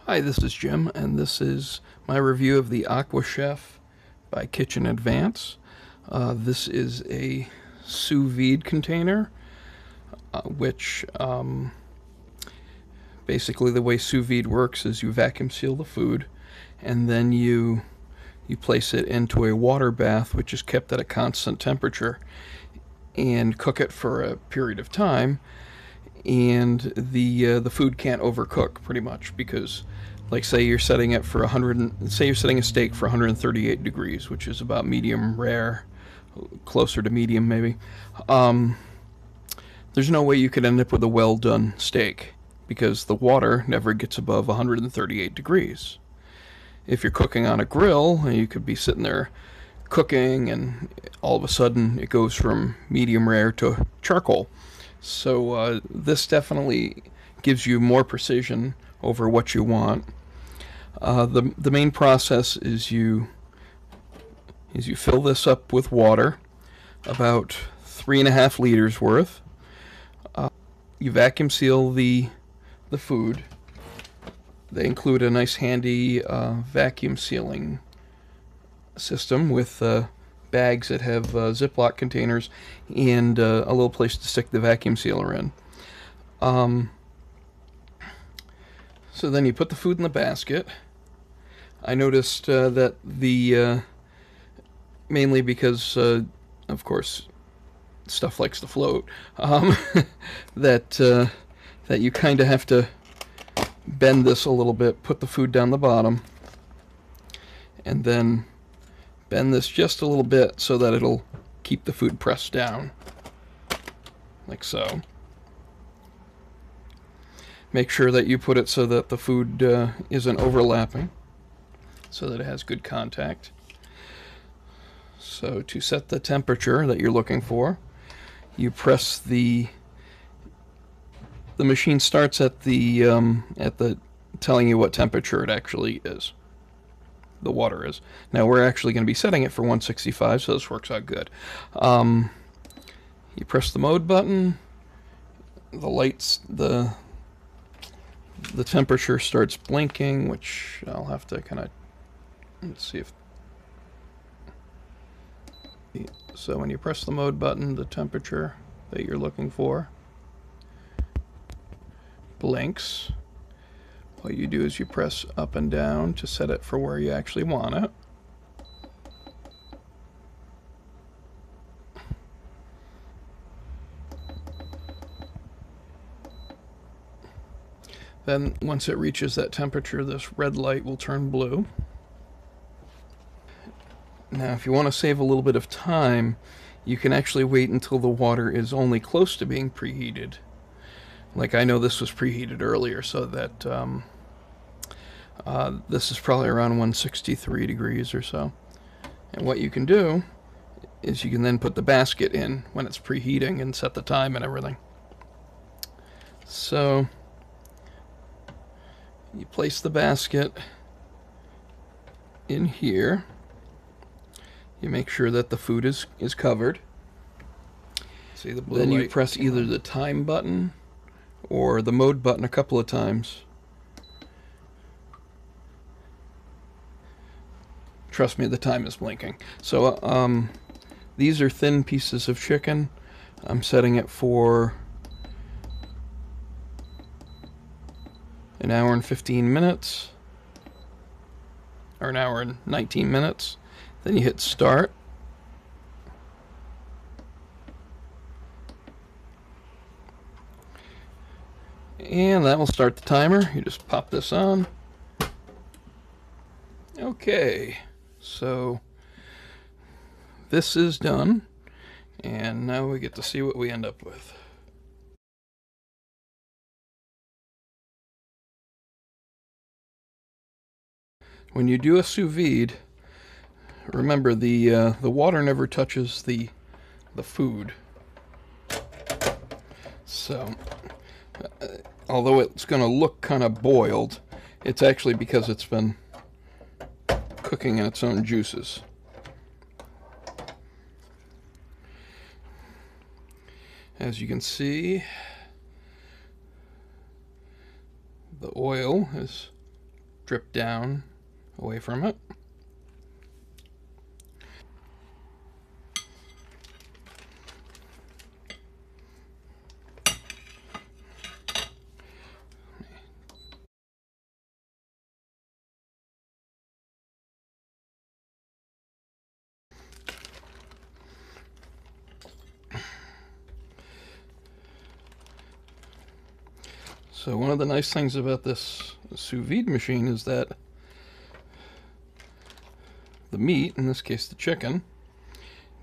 Hi, this is Jim, and this is my review of the Aquachef by Kitchen Advance. This is a sous vide container, which basically the way sous vide works is you vacuum seal the food, and then you place it into a water bath, which is kept at a constant temperature, and cook it for a period of time. And the food can't overcook pretty much because, like, say you're setting it for say you're setting a steak for 138 degrees, which is about medium rare, closer to medium maybe. There's no way you could end up with a well done steak because the water never gets above 138 degrees. If you're cooking on a grill, you could be sitting there cooking and all of a sudden it goes from medium rare to charcoal. So this definitely gives you more precision over what you want. The main process is you fill this up with water, about 3.5 liters worth. You vacuum seal the food. They include a nice handy vacuum sealing system with bags that have Ziploc containers and a little place to stick the vacuum sealer in. So then you put the food in the basket. I noticed that mainly because, of course, stuff likes to float, that you kind of have to bend this a little bit, put the food down the bottom, and then bend this just a little bit so that it'll keep the food pressed down, like so. Make sure that you put it so that the food isn't overlapping, so that it has good contact. So to set the temperature that you're looking for, you press the machine starts at the telling you what temperature it actually is. The water is. Now we're actually going to be setting it for 165, so this works out good. You press the mode button, the lights, the temperature starts blinking, which I'll have to kind of, let's see if, so when you press the mode button, the temperature that you're looking for blinks. What you do is you press up and down to set it for where you actually want it. Then once it reaches that temperature, this red light will turn blue. Now if you want to save a little bit of time, you can actually wait until the water is only close to being preheated. Like, I know this was preheated earlier, so that this is probably around 163 degrees or so. And what you can do is you can then put the basket in when it's preheating and set the time and everything. So you place the basket in here. You make sure that the food is covered. See the blue light? Then you press either the time button or the mode button a couple of times. Trust me, the time is blinking. So these are thin pieces of chicken. I'm setting it for an hour and 15 minutes, or an hour and 19 minutes. Then you hit start. And that will start the timer. You just pop this on. Okay, so this is done, and now we get to see what we end up with. When you do a sous vide, remember the water never touches the food. So although it's going to look kind of boiled, it's actually because it's been cooking in its own juices. As you can see, the oil is drip down away from it. So one of the nice things about this sous vide machine is that the meat, in this case the chicken,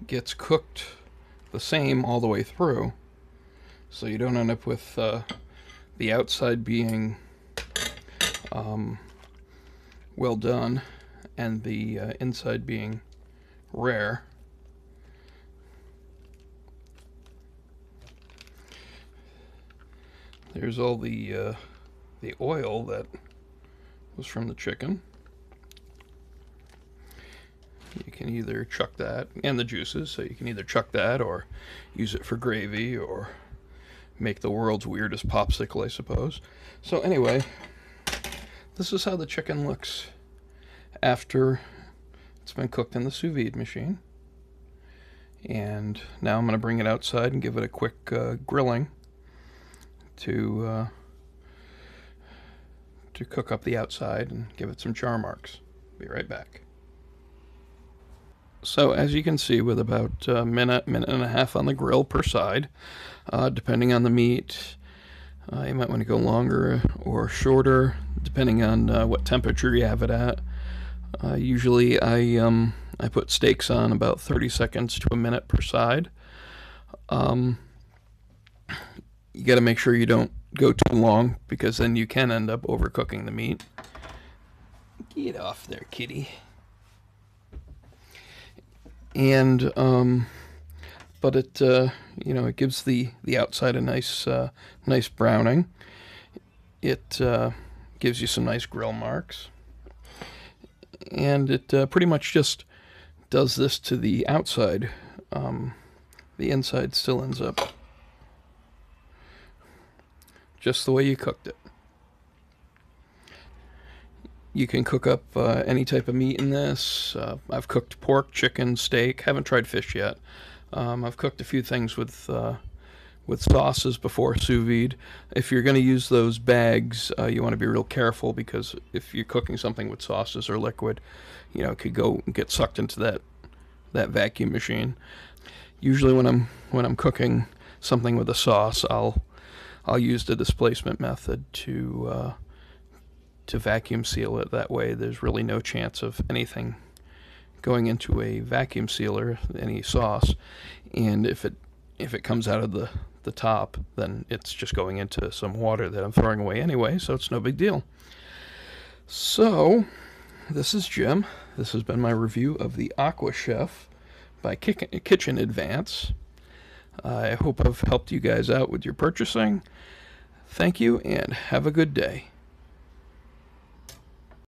gets cooked the same all the way through. So you don't end up with the outside being well done and the inside being rare. There's all the oil that was from the chicken. You can either chuck that, and the juices, so you can either chuck that or use it for gravy or make the world's weirdest popsicle, I suppose. So anyway, this is how the chicken looks after it's been cooked in the sous vide machine. And now I'm going to bring it outside and give it a quick grilling to cook up the outside and give it some char marks. Be right back. So as you can see, with about a minute and a half on the grill per side, depending on the meat, you might want to go longer or shorter, depending on what temperature you have it at. Usually I put steaks on about 30 seconds to a minute per side. You got to make sure you don't go too long, because then you can end up overcooking the meat. Get off there, kitty. And but it it gives the outside a nice browning. It gives you some nice grill marks, and it pretty much just does this to the outside. The inside still ends up just the way you cooked it. You can cook up any type of meat in this. I've cooked pork, chicken, steak. Haven't tried fish yet. I've cooked a few things with sauces before sous vide. If you're going to use those bags, you want to be real careful, because if you're cooking something with sauces or liquid, it could go and get sucked into that vacuum machine. Usually when I'm cooking something with a sauce, I'll use the displacement method to vacuum seal it. That way there's really no chance of anything going into a vacuum sealer, any sauce, and if it comes out of the top, then it's just going into some water that I'm throwing away anyway, so it's no big deal. So this is Jim. This has been my review of the Aquachef by Kitchen Advance. I hope I've helped you guys out with your purchasing. Thank you, and have a good day.